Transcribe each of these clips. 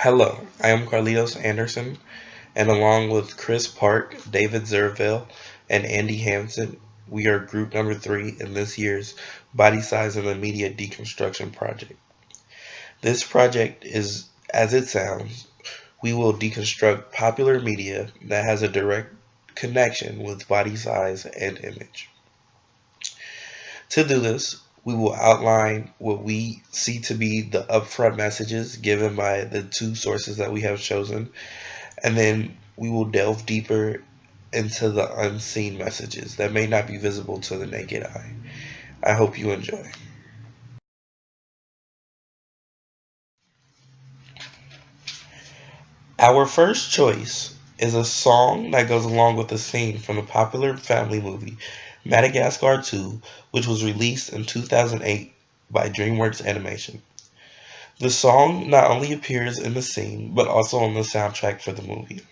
Hello, I am Carlitos Anderson, and along with Chris Park, David Zerville, and Andy Hansen, we are group number 3 in this year's Body Size in the Media Deconstruction Project. This project is, as it sounds, we will deconstruct popular media that has a direct connection with body size and image. To do this, we will outline what we see to be the upfront messages given by the two sources that we have chosen, and then we will delve deeper into the unseen messages that may not be visible to the naked eye. I hope you enjoy. Our first choice is a song that goes along with a scene from the popular family movie Madagascar 2, which was released in 2008 by DreamWorks Animation. The song not only appears in the scene, but also on the soundtrack for the movie.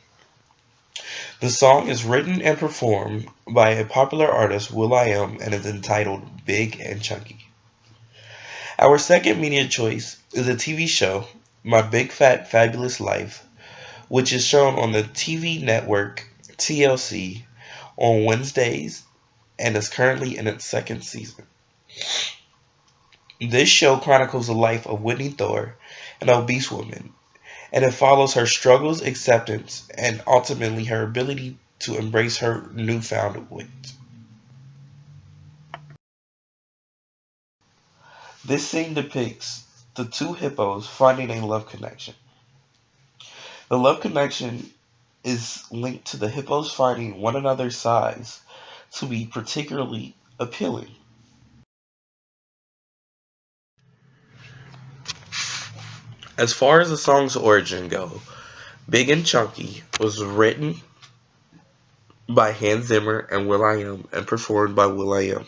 The song is written and performed by a popular artist, will.i.am, and is entitled Big and Chunky. Our second media choice is a TV show, My Big Fat Fabulous Life, which is shown on the TV network TLC on Wednesdays and is currently in its second season. This show chronicles the life of Whitney Thor, an obese woman, and it follows her struggles, acceptance, and ultimately her ability to embrace her newfound weight. This scene depicts the two hippos finding a love connection. The love connection is linked to the hippos finding one another's size to be particularly appealing. As far as the song's origin go, Big and Chunky was written by Hans Zimmer and will.i.am and performed by will.i.am.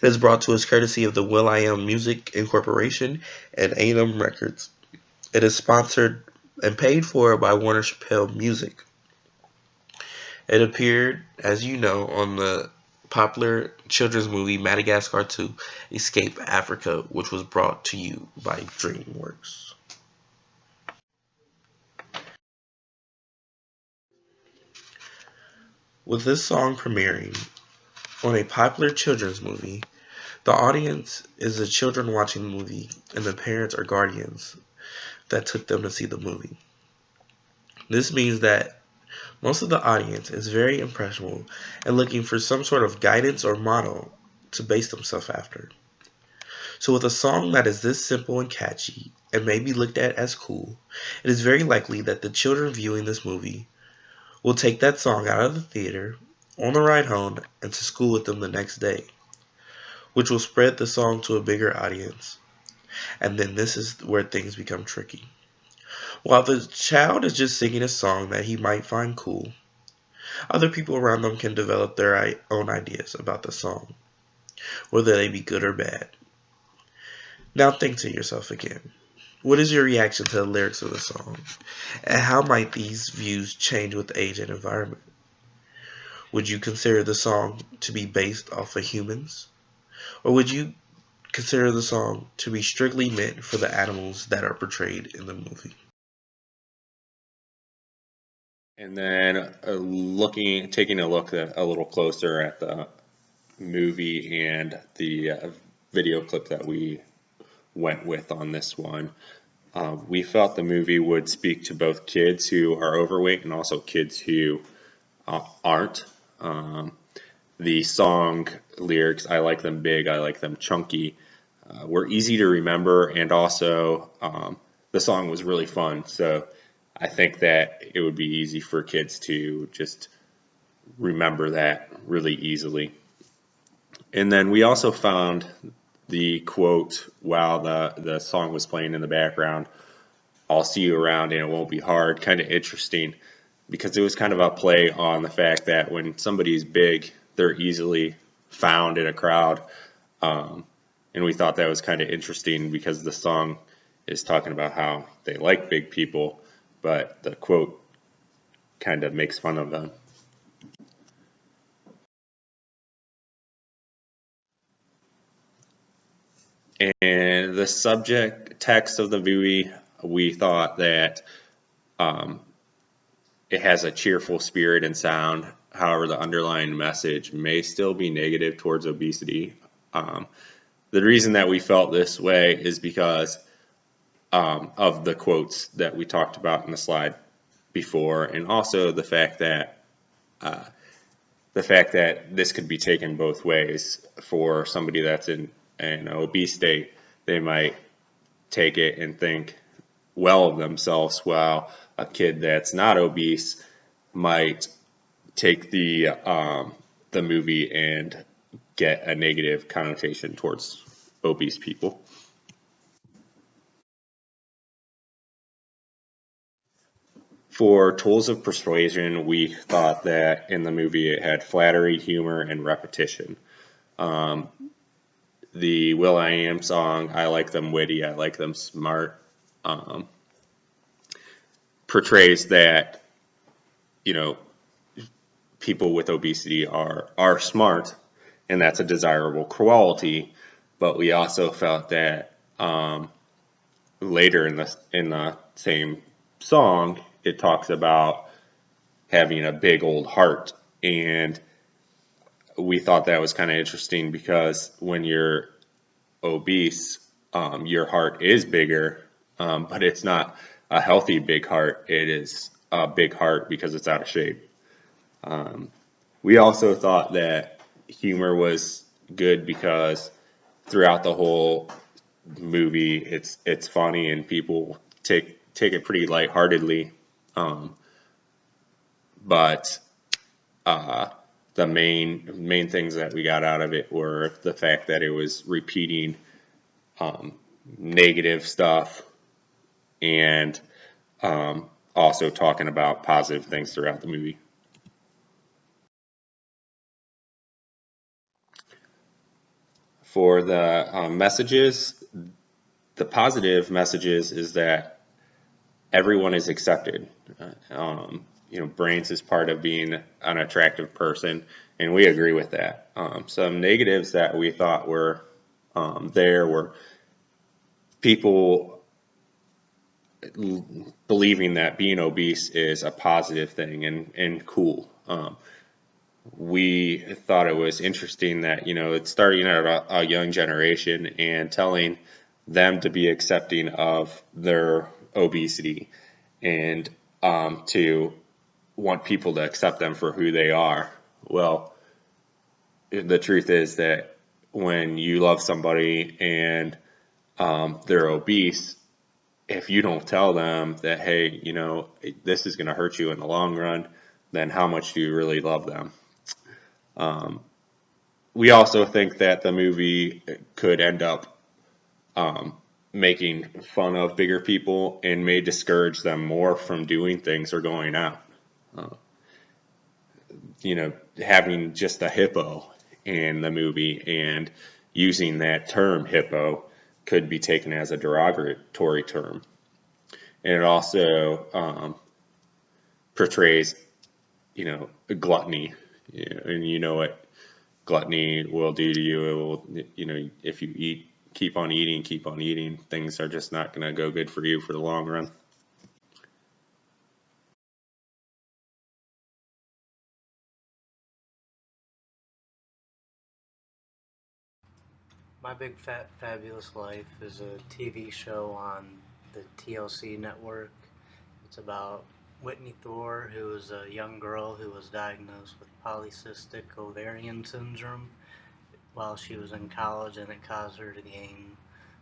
It is brought to us courtesy of the will.i.am Music Incorporation and A&M Records. It is sponsored and paid for by Warner Chappell Music. It appeared, as you know, on the popular children's movie Madagascar 2, Escape Africa, which was brought to you by DreamWorks. With this song premiering on a popular children's movie, the audience is the children watching the movie and the parents or guardians that took them to see the movie. This means that most of the audience is very impressionable and looking for some sort of guidance or model to base themselves after. So with a song that is this simple and catchy and may be looked at as cool, it is very likely that the children viewing this movie will take that song out of the theater on the ride home and to school with them the next day, which will spread the song to a bigger audience. And then this is where things become tricky. While the child is just singing a song that he might find cool, other people around them can develop their own ideas about the song, whether they be good or bad. Now think to yourself again. What is your reaction to the lyrics of the song? And how might these views change with age and environment? Would you consider the song to be based off of humans? Or would you consider the song to be strictly meant for the animals that are portrayed in the movie? And then taking a look a little closer at the movie and the video clip that we went with on this one, we felt the movie would speak to both kids who are overweight and also kids who aren't. Um, the song lyrics, I like them big, I like them chunky, were easy to remember, and also the song was really fun. So I think that it would be easy for kids to just remember that really easily. And then we also found the quote while the song was playing in the background, I'll see you around and it won't be hard, kind of interesting because it was kind of a play on the fact that when somebody's big, they're easily found in a crowd. Um, and we thought that was kind of interesting because the song is talking about how they like big people, but the quote kind of makes fun of them. And the subject text of the movie we thought that um, it has a cheerful spirit and sound. However, the underlying message may still be negative towards obesity. Um, the reason that we felt this way is because of the quotes that we talked about in the slide before, and also the fact that this could be taken both ways. For somebody that's in an obese state, they might take it and think well of themselves, while a kid that's not obese might take the movie and get a negative connotation towards obese people. For tools of persuasion, we thought that in the movie it had flattery, humor, and repetition. Um, the Will I Am song, I like them witty, I like them smart, um, portrays that, you know, people with obesity are smart, and that's a desirable quality. But we also felt that later in the same song, it talks about having a big old heart, and we thought that was kind of interesting because when you're obese, your heart is bigger, but it's not a healthy big heart. It is a big heart because it's out of shape. We also thought that humor was good because throughout the whole movie, it's funny and people take it pretty lightheartedly. Um, but uh, the main things that we got out of it were the fact that it was repeating um, negative stuff and also talking about positive things throughout the movie. For the messages, the positive messages is that everyone is accepted. Brains is part of being an attractive person, and we agree with that. Some negatives that we thought were there were people believing that being obese is a positive thing and cool. We thought it was interesting that it's starting at a young generation and telling them to be accepting of their obesity and to want people to accept them for who they are. Well, the truth is that when you love somebody and they're obese, if you don't tell them that, hey, this is going to hurt you in the long run, then how much do you really love them? We also think that the movie could end up making fun of bigger people and may discourage them more from doing things or going out. Uh, Having just a hippo in the movie and using that term hippo could be taken as a derogatory term. And it also portrays, gluttony. And you know what gluttony will do to you. It will, if you keep on eating, things are just not going to go good for you for the long run. My Big Fat Fabulous Life is a TV show on the TLC network. It's about Whitney Thore, who was a young girl who was diagnosed with polycystic ovarian syndrome while she was in college, and it caused her to gain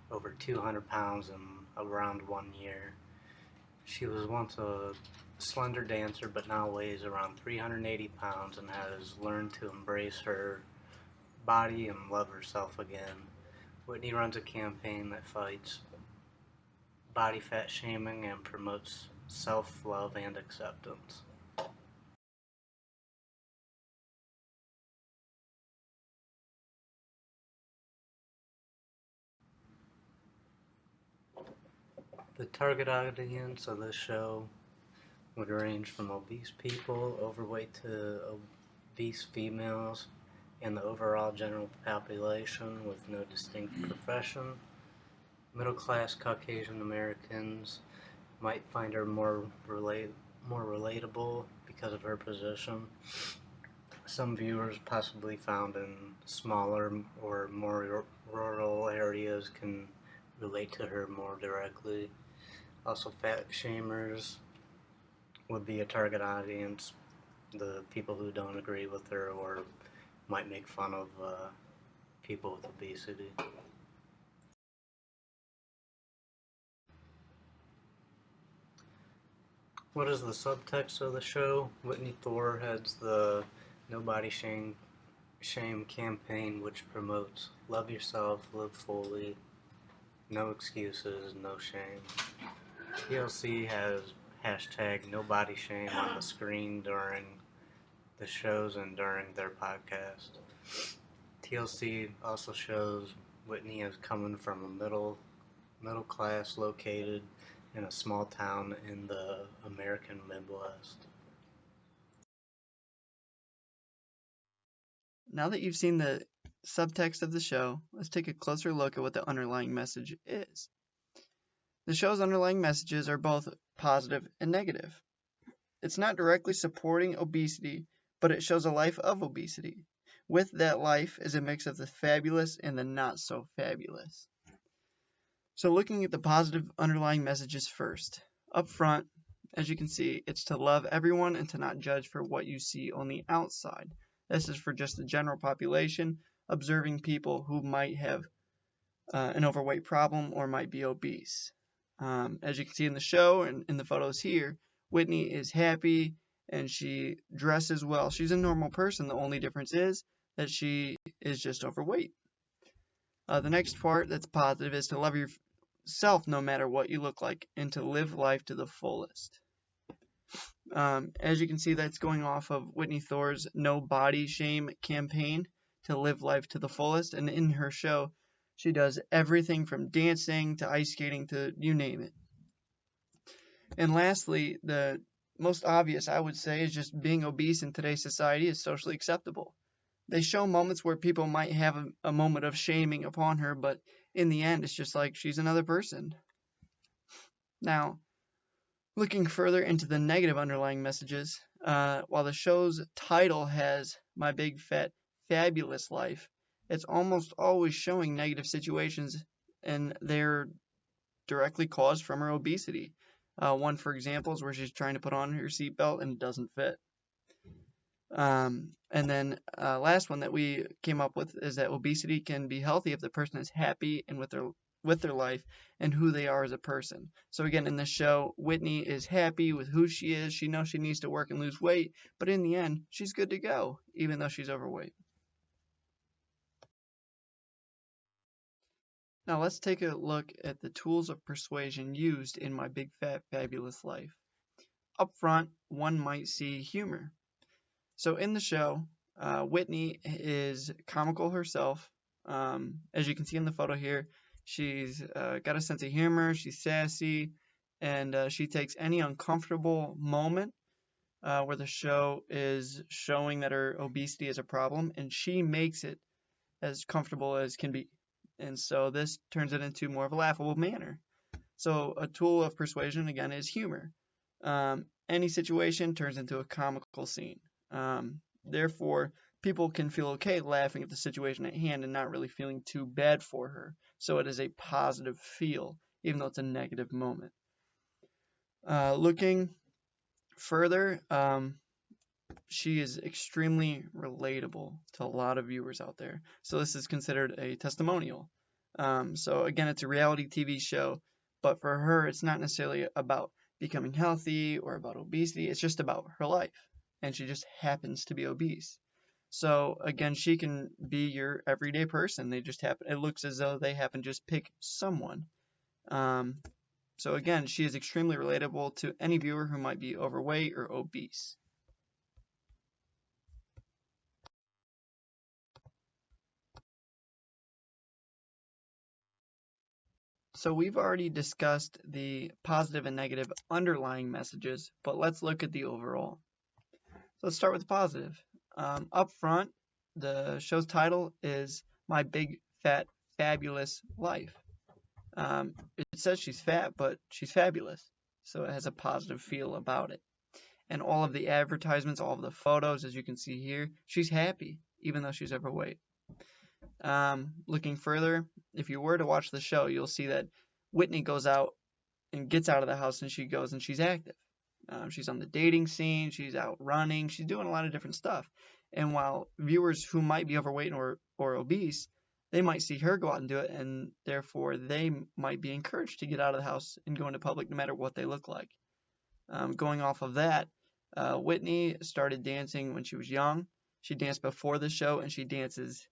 over 200 pounds in around 1 year. She was once a slender dancer, but now weighs around 380 pounds and has learned to embrace her body and love herself again. Whitney runs a campaign that fights body fat shaming and promotes self love and acceptance. The target audience of this show would range from obese people, overweight to obese females, and the overall general population with no distinct profession. Middle class Caucasian Americans might find her more relatable because of her position. Some viewers, possibly found in smaller or more rural areas, can relate to her more directly. Also, fat shamers would be a target audience. The people who don't agree with her or might make fun of people with obesity. What is the subtext of the show? Whitney Thore heads the No Body Shame campaign, which promotes love yourself, live fully, no excuses, no shame. TLC has hashtag No Body Shame on the screen during the shows and during their podcast. TLC also shows Whitney as coming from a middle class located in a small town in the American Midwest. Now that you've seen the subtext of the show, let's take a closer look at what the underlying message is. The show's underlying messages are both positive and negative. It's not directly supporting obesity, but it shows a life of obesity. With that life is a mix of the fabulous and the not so fabulous. So looking at the positive underlying messages first. Up front, as you can see, it's to love everyone and to not judge for what you see on the outside. This is for just the general population, observing people who might have an overweight problem or might be obese. As you can see in the show and in the photos here, Whitney is happy and she dresses well. She's a normal person. The only difference is that she is just overweight. The next part that's positive is to love yourself no matter what you look like and to live life to the fullest. As you can see, that's going off of Whitney Thore's No Body Shame campaign to live life to the fullest. And in her show, she does everything from dancing to ice skating to you name it. And lastly, the most obvious, I would say, is just being obese in today's society is socially acceptable. They show moments where people might have a moment of shaming upon her, but in the end, it's just like she's another person. Now, looking further into the negative underlying messages, while the show's title has My Big Fat Fabulous Life, it's almost always showing negative situations, and they're directly caused from her obesity. One, for example, is where she's trying to put on her seatbelt and it doesn't fit. And then last one that we came up with is that obesity can be healthy if the person is happy and with their life and who they are as a person. So again, in this show, Whitney is happy with who she is. She knows she needs to work and lose weight, but in the end, she's good to go, even though she's overweight. Now let's take a look at the tools of persuasion used in My Big Fat Fabulous Life. Up front, one might see humor. So in the show, Whitney is comical herself. As you can see in the photo here, she's got a sense of humor, she's sassy, and she takes any uncomfortable moment where the show is showing that her obesity is a problem, and she makes it as comfortable as can be. And so this turns it into more of a laughable manner. So a tool of persuasion, again, is humor. Any situation turns into a comical scene. Therefore, people can feel okay laughing at the situation at hand and not really feeling too bad for her. So it is a positive feel, even though it's a negative moment. Looking further, she is extremely relatable to a lot of viewers out there. So this is considered a testimonial. So again, it's a reality TV show, but for her, it's not necessarily about becoming healthy or about obesity. It's just about her life, and she just happens to be obese. So again, she can be your everyday person. They just happen. It looks as though they happen to just pick someone. So again, she is extremely relatable to any viewer who might be overweight or obese. So we've already discussed the positive and negative underlying messages, but let's look at the overall. So let's start with the positive. Up front, the show's title is My Big Fat Fabulous Life. It says she's fat, but she's fabulous. So it has a positive feel about it. And all of the advertisements, all of the photos, as you can see here, she's happy, even though she's overweight. Looking further, if you were to watch the show, you'll see that Whitney goes out and gets out of the house and she goes and she's active. She's on the dating scene, she's out running, she's doing a lot of different stuff. And while viewers who might be overweight or obese, they might see her go out and do it, and therefore they might be encouraged to get out of the house and go into public no matter what they look like. Going off of that, Whitney started dancing when she was young. She danced before the show and she dances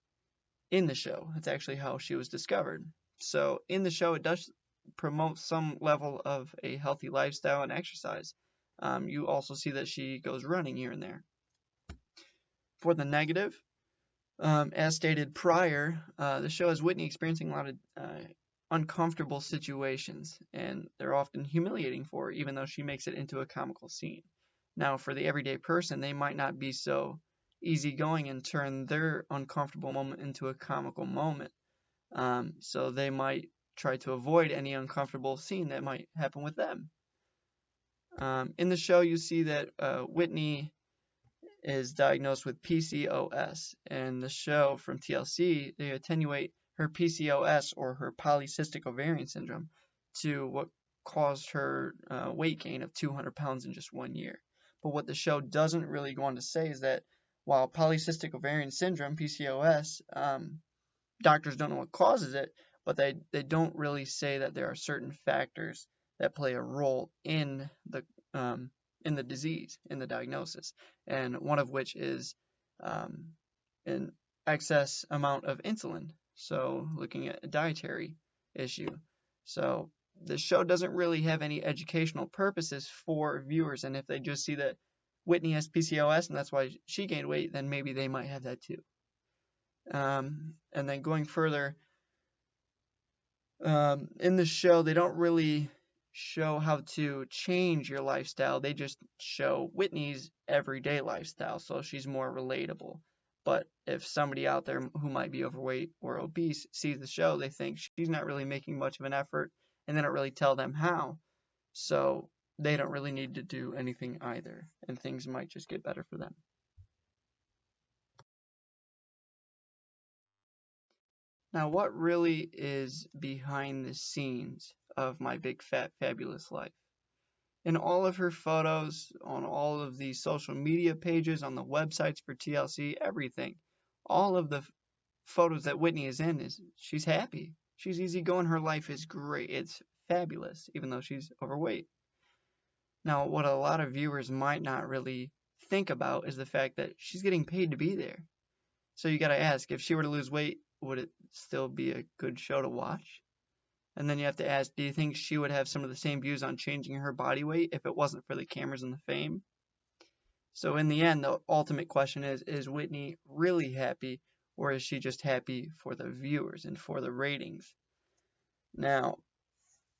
in the show. That's actually how she was discovered. So in the show, it does promote some level of a healthy lifestyle and exercise. You also see that she goes running here and there. For the negative, as stated prior, the show has Whitney experiencing a lot of uncomfortable situations, and they're often humiliating for her, even though she makes it into a comical scene. Now, for the everyday person, they might not be so easygoing and turn their uncomfortable moment into a comical moment. So they might try to avoid any uncomfortable scene that might happen with them. In the show, you see that Whitney is diagnosed with PCOS, and the show from TLC, they attenuate her PCOS, or her polycystic ovarian syndrome, to what caused her weight gain of 200 pounds in just 1 year. But what the show doesn't really go on to say is that while polycystic ovarian syndrome, PCOS, doctors don't know what causes it, but they don't really say that there are certain factors that play a role in the disease, in the diagnosis, and one of which is an excess amount of insulin. So looking at a dietary issue. So the show doesn't really have any educational purposes for viewers, and if they just see that Whitney has PCOS and that's why she gained weight, then maybe they might have that too. And then going further, in the show, they don't really show how to change your lifestyle. They just show Whitney's everyday lifestyle, so she's more relatable. But if somebody out there who might be overweight or obese sees the show, they think she's not really making much of an effort, and they don't really tell them how. So they don't really need to do anything either, and things might just get better for them. Now, what really is behind the scenes of My Big Fat Fabulous Life? In all of her photos, on all of the social media pages, on the websites for TLC, everything, all of the photos that Whitney is in, she's happy. She's easygoing. Her life is great. It's fabulous, even though she's overweight. Now, what a lot of viewers might not really think about is the fact that she's getting paid to be there. So you got to ask, if she were to lose weight, would it still be a good show to watch? And then you have to ask, do you think she would have some of the same views on changing her body weight if it wasn't for the cameras and the fame? So in the end, the ultimate question is Whitney really happy, or is she just happy for the viewers and for the ratings? Now,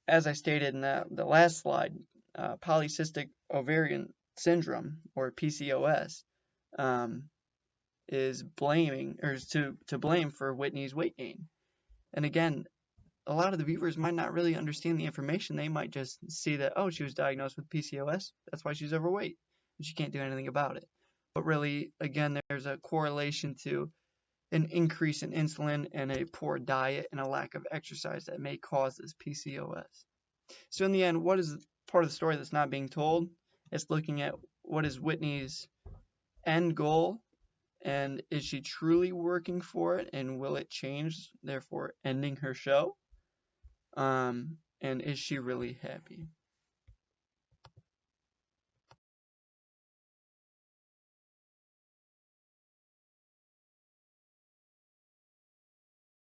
as I stated in the last slide, polycystic ovarian syndrome, or PCOS, is to blame for Whitney's weight gain. And again, a lot of the viewers might not really understand the information. They might just see that, oh, she was diagnosed with PCOS, that's why she's overweight, and she can't do anything about it. But really, again, there's a correlation to an increase in insulin and a poor diet and a lack of exercise that may cause this PCOS. So in the end, what is part of the story that's not being told? It's looking at what is Whitney's end goal, and is she truly working for it, and will it change, therefore ending her show? And is she really happy?